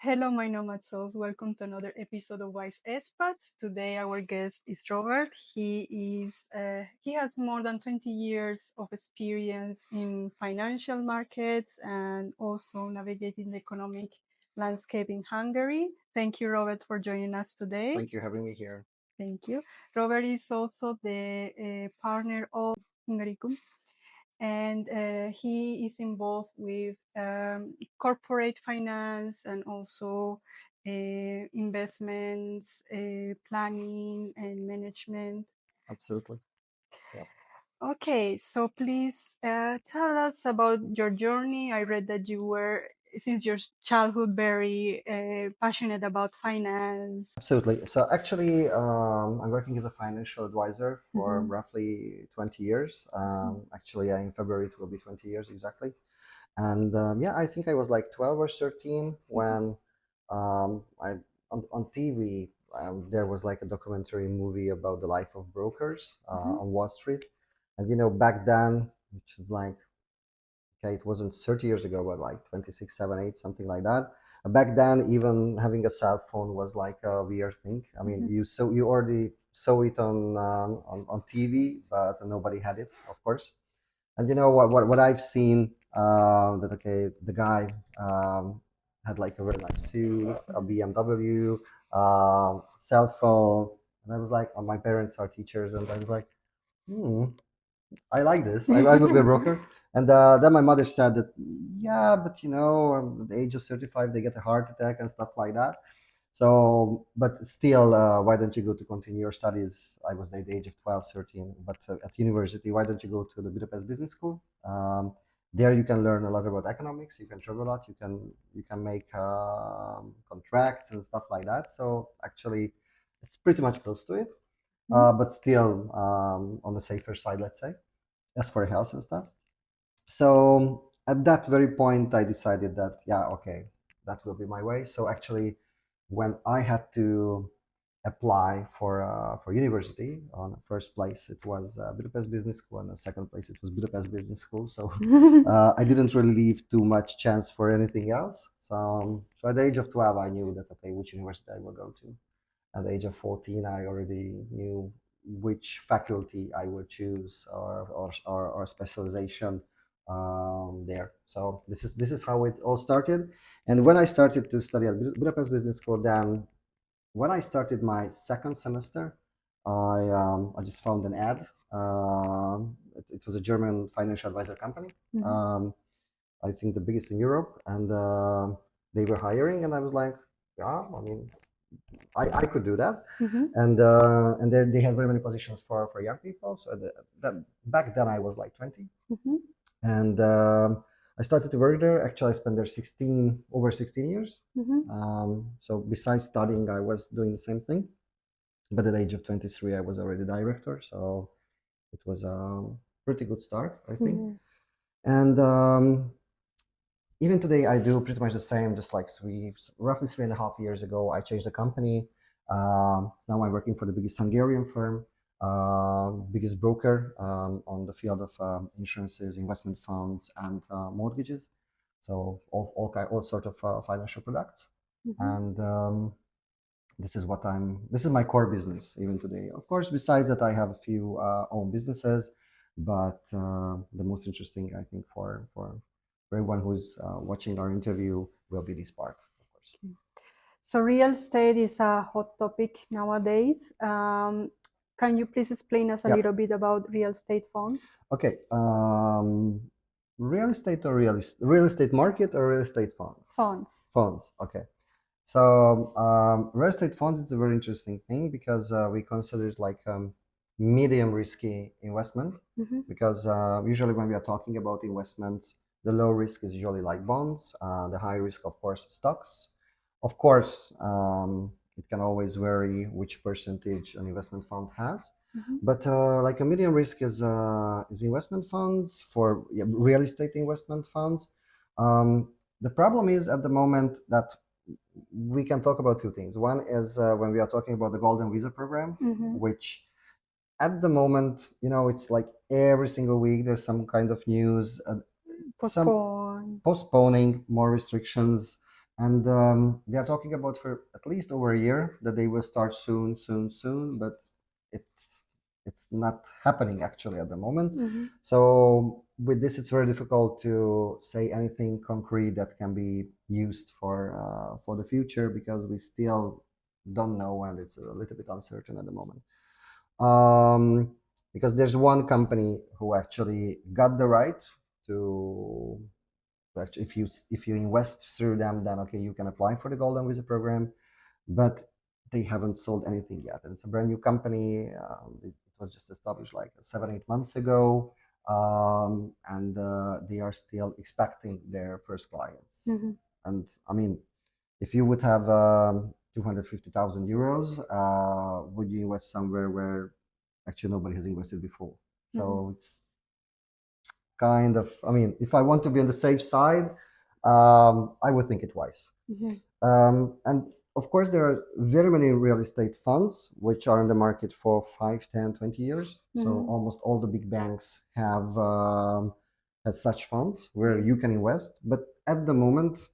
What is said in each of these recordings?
Hello, my nomad souls. Welcome to another episode of Wise Expats. Today, our guest is Robert. He has more than 20 years of experience in financial markets and also navigating the economic landscape in Hungary. Thank you, Robert, for joining us today. Thank you for having me here. Thank you. Robert is also the partner of Hungary, and he is involved with corporate finance and also investments, planning and management. Absolutely. Yeah. Okay, so please tell us about your journey. I read that you were, since your childhood, very passionate about finance. Absolutely. So actually, I'm working as a financial advisor for Mhm. roughly 20 years. Actually, in February it will be 20 years exactly. And yeah, I think I was like 12 or 13 when I on TV there was like a documentary movie about the life of brokers on Wall Street. And back then, which is like okay, it wasn't 30 years ago, but like 26, 7, 8, something like that. Back then, even having a cell phone was like a weird thing. I mean, you already saw it on TV, but nobody had it, of course. And you know what I've seen that okay, the guy had like a very nice suit, a BMW, cell phone, and I was like, my parents are teachers, and I was like, hmm, I like this. I would be a broker. And then my mother said that, yeah, but at the age of 35, they get a heart attack and stuff like that. So, but still, why don't you go to continue your studies? I was at the age of 12, 13, but at university, why don't you go to the Budapest Business School? There you can learn a lot about economics. You can travel a lot. You can make contracts and stuff like that. So actually, it's pretty much close to it, but still on the safer side, let's say, as for health and stuff. So at that very point, I decided that, yeah, okay, that will be my way. So actually, when I had to apply for university, on the first place it was Budapest Business School, and the second place it was Budapest Business School. So I didn't really leave too much chance for anything else. So at the age of 12, I knew that okay, which university I will go to. At the age of 14, I already knew which faculty I would choose or specialization there. So this is how it all started. And when I started to study at Budapest Business School, then when I started my second semester, I just found an ad. It was a German financial advisor company. I think the biggest in Europe, and they were hiring, and I was like, yeah, I mean, I could do that. And then they had very many positions for young people. So back then I was like 20, and I started to work there. Actually, I spent there over 16 years. So besides studying, I was doing the same thing. But at the age of 23, I was already director. So it was a pretty good start, I think. And even today, I do pretty much the same. Just like roughly 3.5 years ago, I changed the company. Now I'm working for the biggest Hungarian firm, biggest broker on the field of insurances, investment funds, and mortgages. So all sort of financial products. And this is my core business even today. Of course, besides that, I have a few own businesses, but the most interesting, I think, for everyone who's watching our interview will be this part, of course. So real estate is a hot topic nowadays. Can you please explain us a Yeah. little bit about real estate funds? Okay. Real estate or real estate market or real estate funds? Funds. Funds. Okay. So real estate funds is a very interesting thing because we consider it like medium risky investment, because usually when we are talking about investments, the low risk is usually like bonds, the high risk, of course, stocks. Of course, it can always vary which percentage an investment fund has. But like a medium risk is investment funds for real estate investment funds. The problem is at the moment that we can talk about two things. One is when we are talking about the Golden Visa program, which at the moment, it's like every single week there's some kind of news, some postponing, more restrictions. And they are talking about for at least over a year that they will start soon, but it's it's not happening actually at the moment. Mm-hmm. So with this, it's very difficult to say anything concrete that can be used for the future, because we still don't know, and it's a little bit uncertain at the moment. Because there's one company who actually got the right to actually, if you invest through them, then okay, you can apply for the golden visa program, but they haven't sold anything yet, and it's a brand new company. It was just established like 7-8 months ago, and they are still expecting their first clients. Mm-hmm. And I mean, if you would have 250,000 euros, would you invest somewhere where actually nobody has invested before? So it's kind of, I mean, if I want to be on the safe side, I would think it twice. Mm-hmm. And of course, there are very many real estate funds which are in the market for 5, 10, 20 years. So Mhm. almost all the big banks have such funds where you can invest. But at the moment,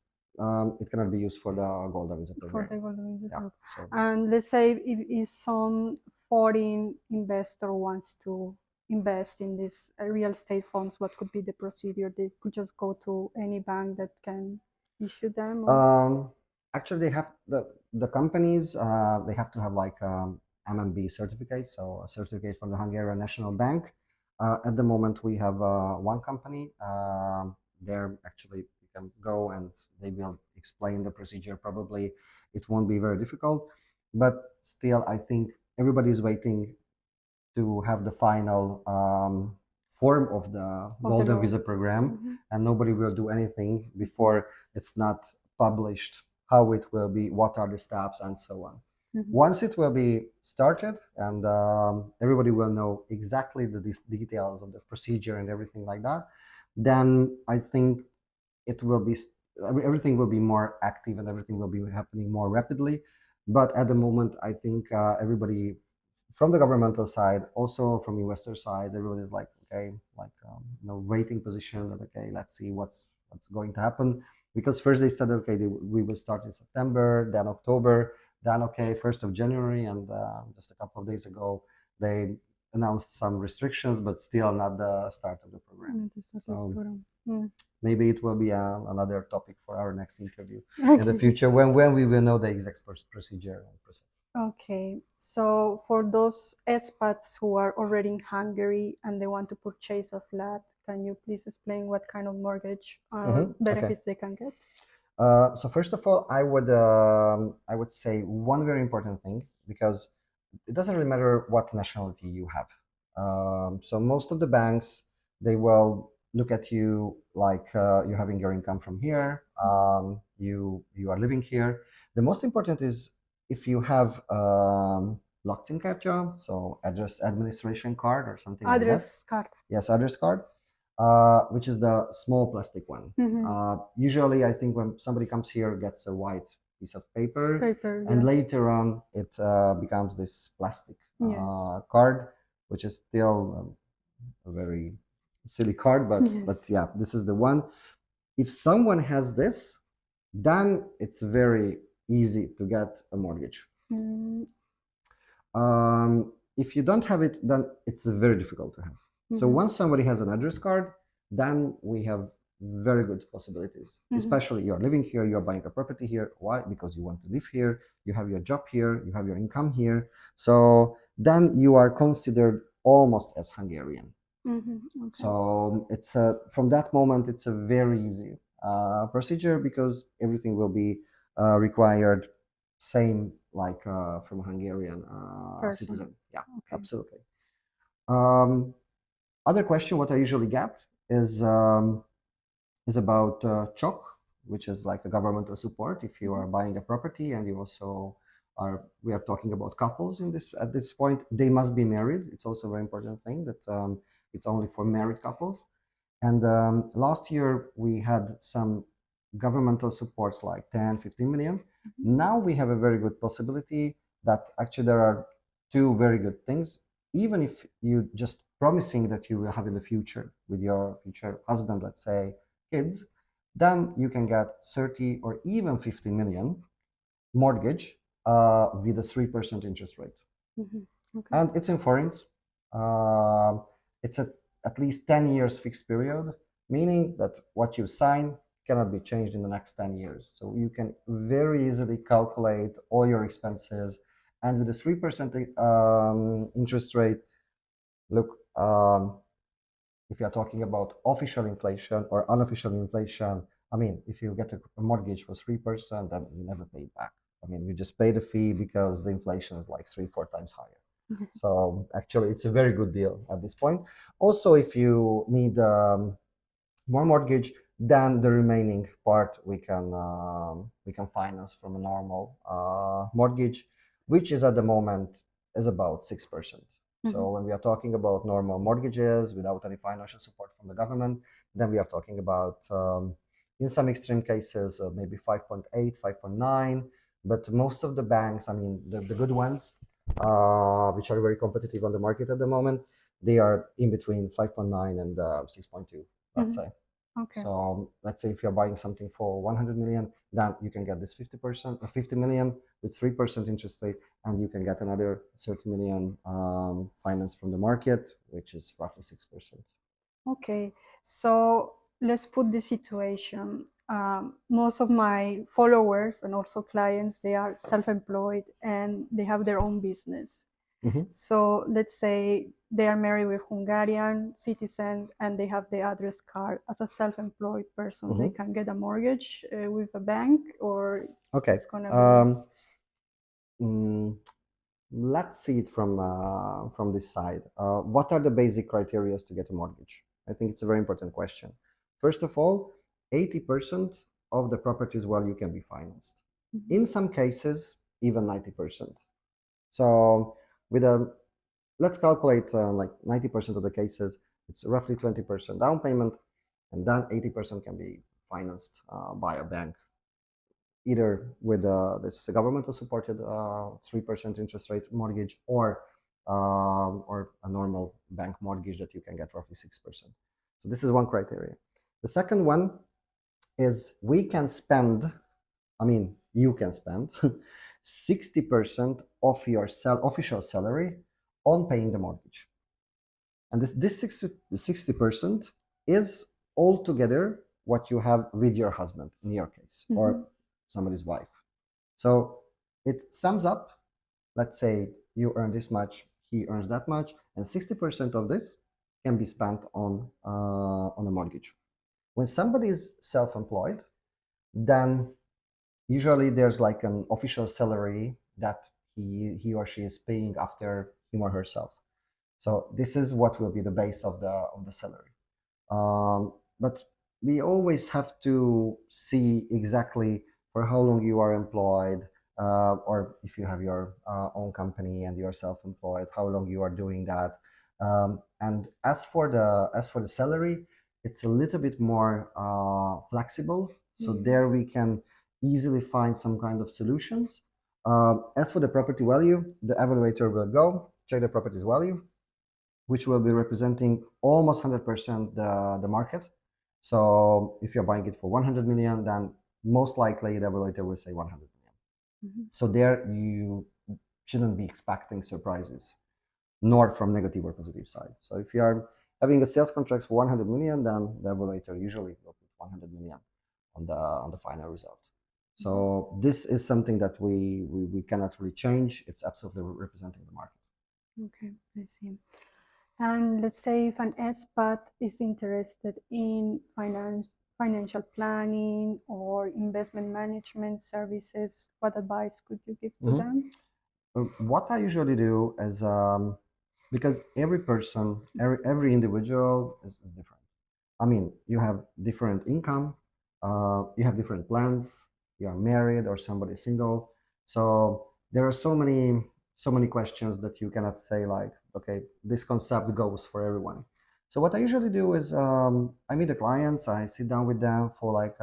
it cannot be used for the golden visa For program. the golden visa. Yeah. So And let's say if some foreign investor wants to invest in these real estate funds, what could be the procedure? They could just go to any bank that can issue them, or actually, they have the companies. They have to have like MMB certificate, so a certificate from the Hungarian National Bank. At the moment, we have one company. There, actually, you can go and they will explain the procedure. Probably, it won't be very difficult, but still, I think everybody is waiting to have the final form of the golden visa program, and nobody will do anything before it's not published, how it will be, what are the steps, and so on. Once it will be started, and everybody will know exactly the details of the procedure and everything like that, then I think it will be everything will be more active and everything will be happening more rapidly. But at the moment, I think everybody from the governmental side, also from investor side, everybody's like, okay, like waiting position that okay, let's see what's going to happen. Because first they said okay, we will start in September, then October, then okay, 1st of January, and just a couple of days ago they announced some restrictions, but still not the start of the program. So maybe it will be another topic for our next interview in the future when we will know the exact procedure and process. Okay, so for those expats who are already in Hungary and they want to purchase a flat, can you please explain what kind of mortgage benefits they can get? So first of all, I would say one very important thing, because it doesn't really matter what nationality you have. So most of the banks, they will look at you like you're having your income from here. You are living here. The most important is if you have lakcímkártya, so address administration card or something like that. Address card. Yes, address card, which is the small plastic one. Usually, I think when somebody comes here, gets a white piece of paper, and later on it becomes this plastic card, which is still a very silly card, but yeah, this is the one. If someone has this, then it's very easy to get a mortgage. If you don't have it, then it's very difficult to have. So once somebody has an address card, then we have very good possibilities. Especially you're living here, you're buying a property here. Why? Because you want to live here, you have your job here, you have your income here. So then you are considered almost as Hungarian. So it's from that moment, it's a very easy procedure, because everything will be required same like from a Hungarian citizen. Yeah, absolutely. Other question what I usually get is about CSOK, which is like a governmental support if you are buying a property, and you also we are talking about couples in this at this point. They must be married. It's also a very important thing that it's only for married couples. And last year we had some governmental supports like 10, 15 million. Now we have a very good possibility that actually there are two very good things. Even if you just promising that you will have in the future with your future husband, let's say, kids, then you can get 30 or even 50 million mortgage with a 3% interest rate. Okay. And it's in foreigns. It's at least 10 years fixed period, meaning that what you sign cannot be changed in the next 10 years. So you can very easily calculate all your expenses. And with a 3% interest rate, look, if you're talking about official inflation or unofficial inflation, I mean, if you get a mortgage for 3%, then you never pay it back. I mean, you just pay the fee because the inflation is like 3-4 times higher. So actually, it's a very good deal at this point. Also, if you need more mortgage, then the remaining part we can finance from a normal mortgage, which is at the moment is about 6%. So when we are talking about normal mortgages without any financial support from the government, then we are talking about in some extreme cases maybe 5.8, 5.9. But most of the banks, I mean the good ones, which are very competitive on the market at the moment, they are in between 5.9 and 6.2, let's say. Okay. So let's say if you're buying something for 100 million, then you can get this 50% or 50 million with 3% interest rate, and you can get another 30 million finance from the market, which is roughly 6%. Okay, so let's put the situation. Most of my followers and also clients, they are self-employed and they have their own business. So let's say they are married with Hungarian citizens and they have the address card. As a self-employed person, they can get a mortgage with a bank, or Okay. it's gonna be. Let's see it from this side. What are the basic criteria to get a mortgage? I think it's a very important question. First of all, 80% of the property's value can be financed. In some cases, even 90%. So with a, let's calculate like 90% of the cases, it's roughly 20% down payment, and then 80% can be financed by a bank, either with this governmental supported 3% interest rate mortgage or a normal bank mortgage that you can get roughly 6%. So this is one criteria. The second one is we can spend, I mean, you can spend 60% of your official salary on paying the mortgage. And this 60% is altogether what you have with your husband, in your case, or somebody's wife. So it sums up, let's say you earn this much, he earns that much, and 60% of this can be spent on a mortgage. When somebody is self-employed, then usually there's like an official salary that he or she is paying after him or herself. So this is what will be the base of the salary. But we always have to see exactly for how long you are employed, or if you have your own company and you're self-employed, how long you are doing that. And as for the salary, it's a little bit more flexible. So there we can easily find some kind of solutions. As for the property value, the evaluator will go check the property's value, which will be representing almost 100% the market. So if you're buying it for 100 million, then most likely the evaluator will say 100 million. So there you shouldn't be expecting surprises, nor from negative or positive side. So if you are having a sales contract for 100 million, then the evaluator usually will put 100 million on the final result. So this is something that we cannot really change. It's absolutely representing the market. Okay, I see. And let's say if an expat is interested in financial planning or investment management services, what advice could you give to them? What I usually do is, because every person, every individual is different. I mean, you have different income, you have different plans, you are married or somebody single. So there are so many questions that you cannot say like, okay, this concept goes for everyone. So what I usually do is I meet the clients, I sit down with them for like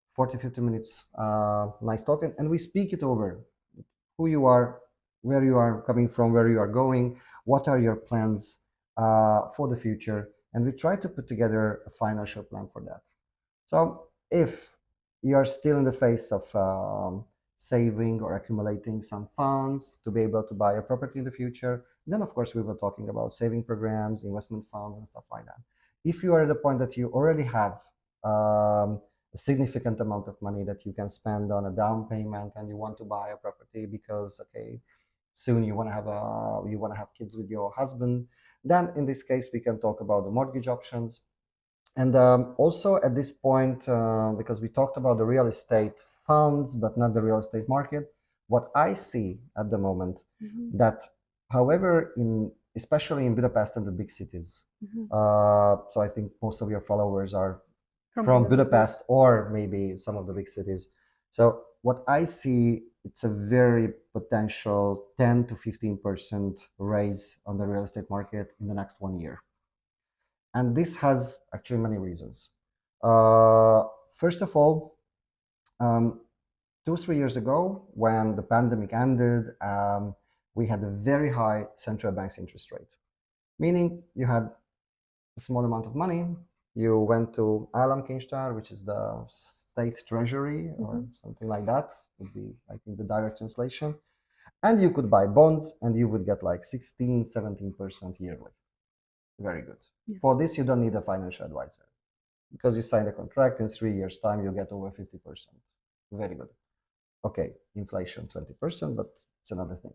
40, 50 minutes, nice talking, and we speak it over. Who you are, where you are coming from, where you are going, what are your plans for the future, and we try to put together a financial plan for that. So if you're still in the phase of saving or accumulating some funds to be able to buy a property in the future, then of course we were talking about saving programs, investment funds, and stuff like that. If you are at the point that you already have a significant amount of money that you can spend on a down payment and you want to buy a property because soon you want to have kids with your husband, then in this case we can talk about the mortgage options. And also at this point, because we talked about the real estate funds, but not the real estate market, what I see at the moment, that however, especially in Budapest and the big cities, so I think most of your followers are from Budapest or maybe some of the big cities. So what I see, it's a very potential 10 to 15% raise on the real estate market in the next 1 year. And this has actually many reasons. First of all, 2-3 years ago, when the pandemic ended, we had a very high central bank's interest rate, meaning you had a small amount of money, you went to államkincstár, which is the state treasury or something like that, would be I think the direct translation, and you could buy bonds and you would get like 16-17% yearly. Very good. For this, you don't need a financial advisor because you sign a contract in 3 years' time, you get over 50%. Very good. Okay, inflation 20%, but it's another thing.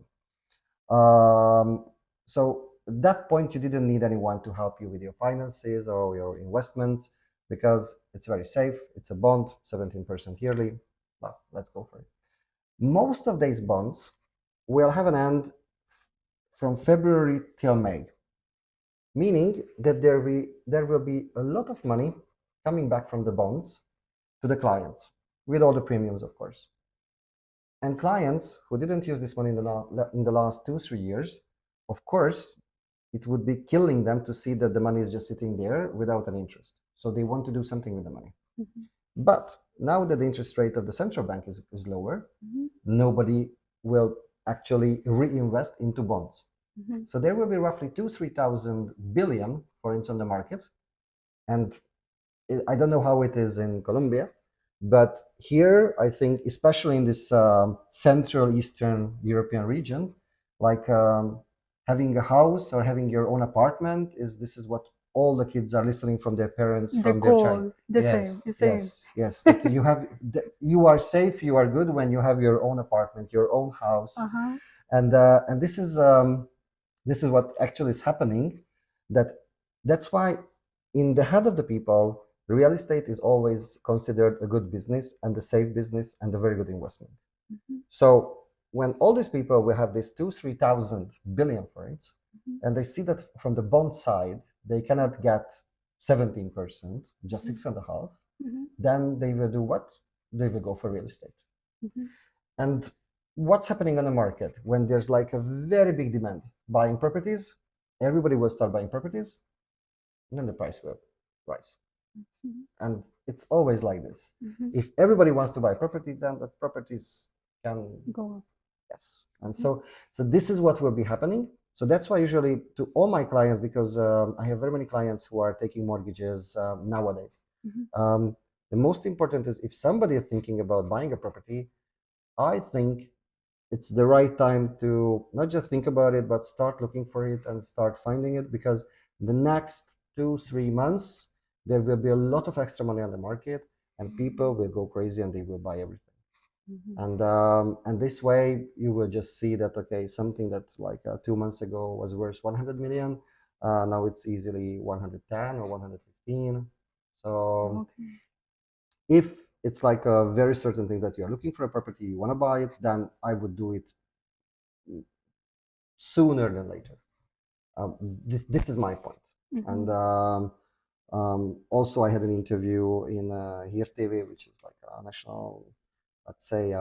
So at that point, you didn't need anyone to help you with your finances or your investments because it's very safe. It's a bond, 17% yearly. Well, let's go for it. Most of these bonds will have an end from February till May, meaning that there will be a lot of money coming back from the bonds to the clients with all the premiums, of course. And clients who didn't use this money in the last 2-3 years, of course, it would be killing them to see that the money is just sitting there without an interest. So they want to do something with the money. But now that the interest rate of the central bank is lower, nobody will actually reinvest into bonds. So there will be roughly 2,000-3,000 billion forints on the market. And I don't know how it is in Colombia, but here, I think, especially in this Central Eastern European region, like having a house or having your own apartment, this is what all the kids are listening from their parents, from their child. Same. Yes. That you are safe, you are good when you have your own apartment, your own house, and this is what actually is happening. That's why in the head of the people, real estate is always considered a good business and a safe business and a very good investment. So when all these people will have this 2,000-3,000 billion for it, and they see that from the bond side, they cannot get 17%, just 6.5%, then they will do what? They will go for real estate. And what's happening on the market when there's like a very big demand buying properties? Everybody will start buying properties, and then the price will rise. And it's always like this. If everybody wants to buy property, then the properties can go up. Yes. And so this is what will be happening. So that's why usually to all my clients, because I have very many clients who are taking mortgages nowadays. The most important is if somebody is thinking about buying a property, I think it's the right time to not just think about it, but start looking for it and start finding it, because the next 2-3 months, there will be a lot of extra money on the market and people will go crazy and they will buy everything. And this way you will just see that, okay, something that like 2 months ago was worth 100 million, now it's easily 110 or 115. So if it's like a very certain thing that you're looking for a property, you want to buy it, then I would do it sooner than later. This is my point. And also I had an interview in Hír TV, which is like a national, let's say,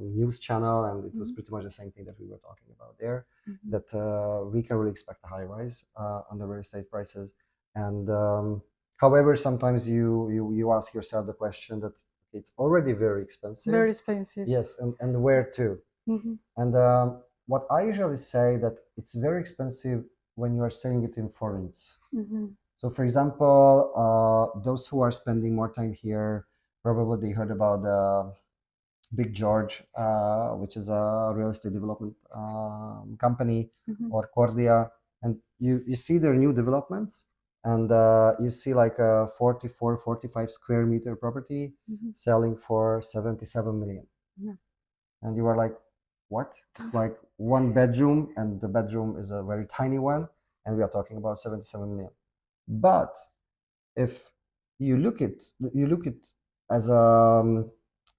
news channel, and it was pretty much the same thing that we were talking about there, that we can really expect a high rise on the real estate prices. And however, sometimes you ask yourself the question that it's already very expensive. Very expensive. Yes, and where to? And what I usually say that it's very expensive when you are selling it in forints. So for example, those who are spending more time here, probably they heard about Big George, which is a real estate development company, or Cordia, and you see their new developments, and you see like a 44, 45 square meter property selling for 77 million. And you are like, what? It's like one bedroom, and the bedroom is a very tiny one, and we are talking about 77 million. But if you look it as a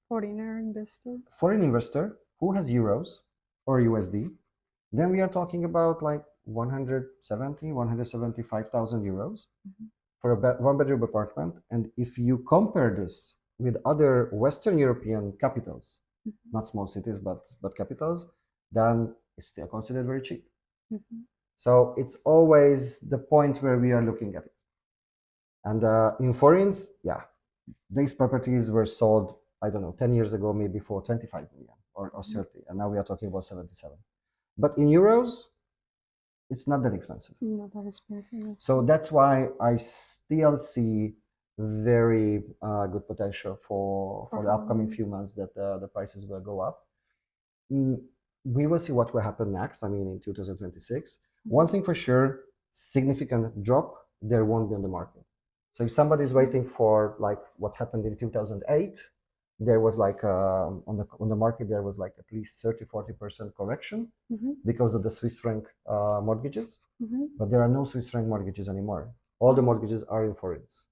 foreign investor who has euros or USD, then we are talking about like 175,000 euros for a one bedroom apartment. And if you compare this with other Western European capitals, not small cities, but capitals, then it's still considered very cheap. So it's always the point where we are looking at it. And in foreigns, yeah, these properties were sold, I don't know, 10 years ago, maybe for 25 million or 30, and now we are talking about 77. But in euros, it's not that expensive. Not that expensive. So that's why I still see very good potential for the upcoming few months that the prices will go up. We will see what will happen next. I mean, in 2026. One thing for sure, significant drop, there won't be on the market. So if somebody is waiting for like what happened in 2008, there was like on the market there was like at least 30-40% correction because of the Swiss franc mortgages. But there are no Swiss franc mortgages anymore. All the mortgages are in foreigns.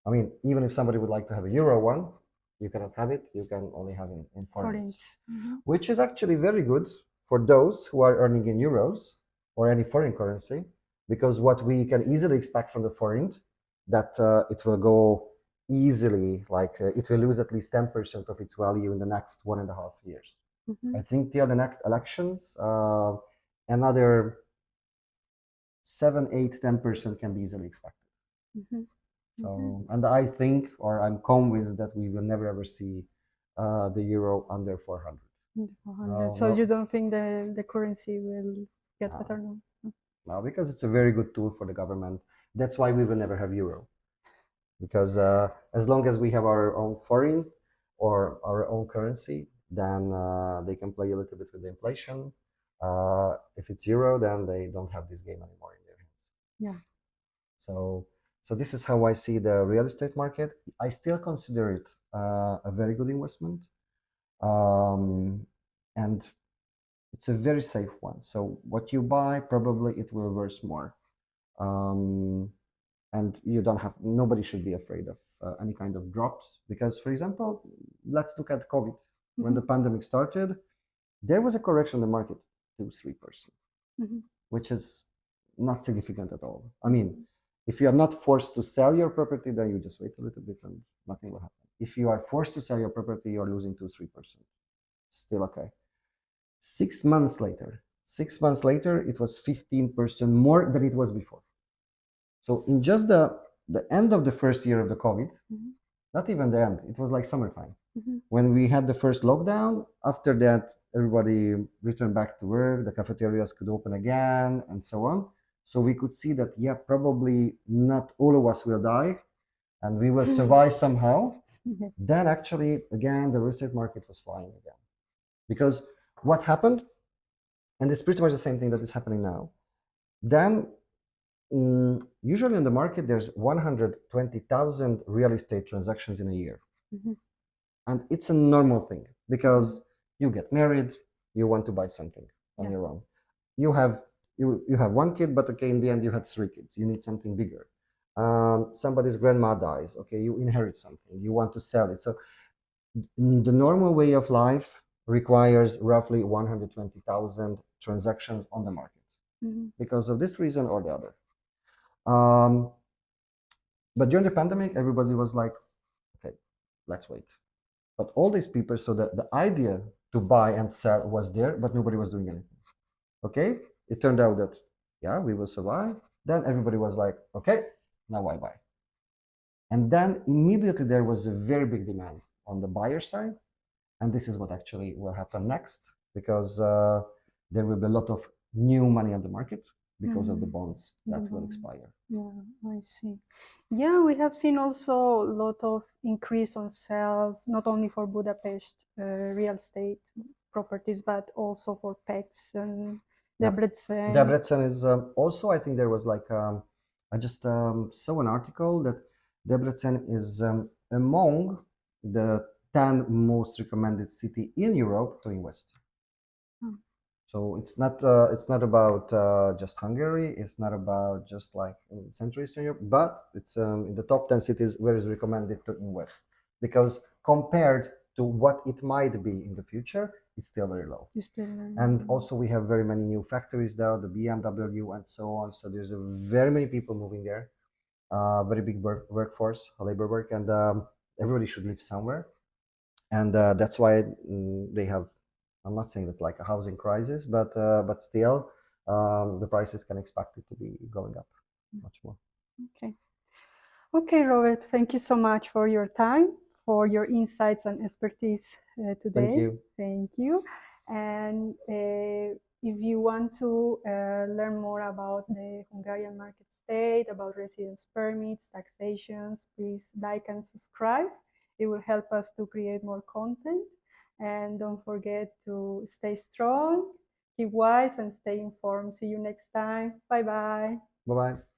I mean, even if somebody would like to have a euro one, you cannot have it. You can only have it in foreigns, which is actually very good for those who are earning in euros or any foreign currency, because what we can easily expect from the forint, that it will go easily, like it will lose at least 10% of its value in the next 1.5 years. I think till the next elections, another 7, 8, 10% can be easily expected. So, and I think, or I'm convinced that we will never ever see the euro under 400. So you don't think the currency will get better now? No, because it's a very good tool for the government. That's why we will never have euro. Because as long as we have our own foreign or our own currency, then they can play a little bit with the inflation. If it's euro, then they don't have this game anymore in their hands. Yeah. So this is how I see the real estate market. I still consider it a very good investment, and it's a very safe one. So what you buy, probably it will worth more. And you don't have, nobody should be afraid of any kind of drops, because, for example, let's look at COVID. When the pandemic started, there was a correction in the market, 2-3%, which is not significant at all. I mean, if you are not forced to sell your property, then you just wait a little bit and nothing will happen. If you are forced to sell your property, you're losing 2-3%. Still okay. 6 months later, it was 15% more than it was before. So in just the end of the first year of the COVID, not even the end, it was like summertime. When we had the first lockdown, after that, everybody returned back to work, the cafeterias could open again, and so on. So we could see that, yeah, probably not all of us will die, and we will survive somehow. Then actually, again, the real estate market was flying again. Because what happened, and it's pretty much the same thing that is happening now, then usually on the market, there's 120,000 real estate transactions in a year. And it's a normal thing, because you get married, you want to buy something on your own. You have one kid, but okay, in the end you had 3 kids. You need something bigger. Somebody's grandma dies. Okay, you inherit something. You want to sell it. So the normal way of life requires roughly 120,000 transactions on the market because of this reason or the other. But during the pandemic, everybody was like, okay, let's wait. But all these people, so that the idea to buy and sell was there, but nobody was doing anything. Okay, it turned out that, yeah, we will survive. Then everybody was like, okay, now I buy. And then immediately there was a very big demand on the buyer side. And this is what actually will happen next, because there will be a lot of new money on the market, because of the bonds that will expire. Yeah, I see. Yeah, we have seen also a lot of increase on sales, not only for Budapest real estate properties, but also for Pécs and Debrecen. Debrecen is also, I think there was like, I just saw an article that Debrecen is among the 10 most recommended city in Europe to invest. So it's not about just Hungary. It's not about just like Central Eastern Europe, but it's in the top 10 cities where it's recommended to invest, because compared to what it might be in the future, it's still very low. And also we have very many new factories there, the BMW and so on. So there's very many people moving there, very big workforce, labor work, and everybody should live somewhere. And that's why they have, I'm not saying that like a housing crisis, but still the prices can expect it to be going up much more. Okay, Robert, thank you so much for your time, for your insights and expertise today. Thank you. And if you want to learn more about the Hungarian market state, about residence permits, taxations, please like and subscribe. It will help us to create more content. And don't forget to stay strong, keep wise, and stay informed. See you next time. Bye-bye. Bye-bye.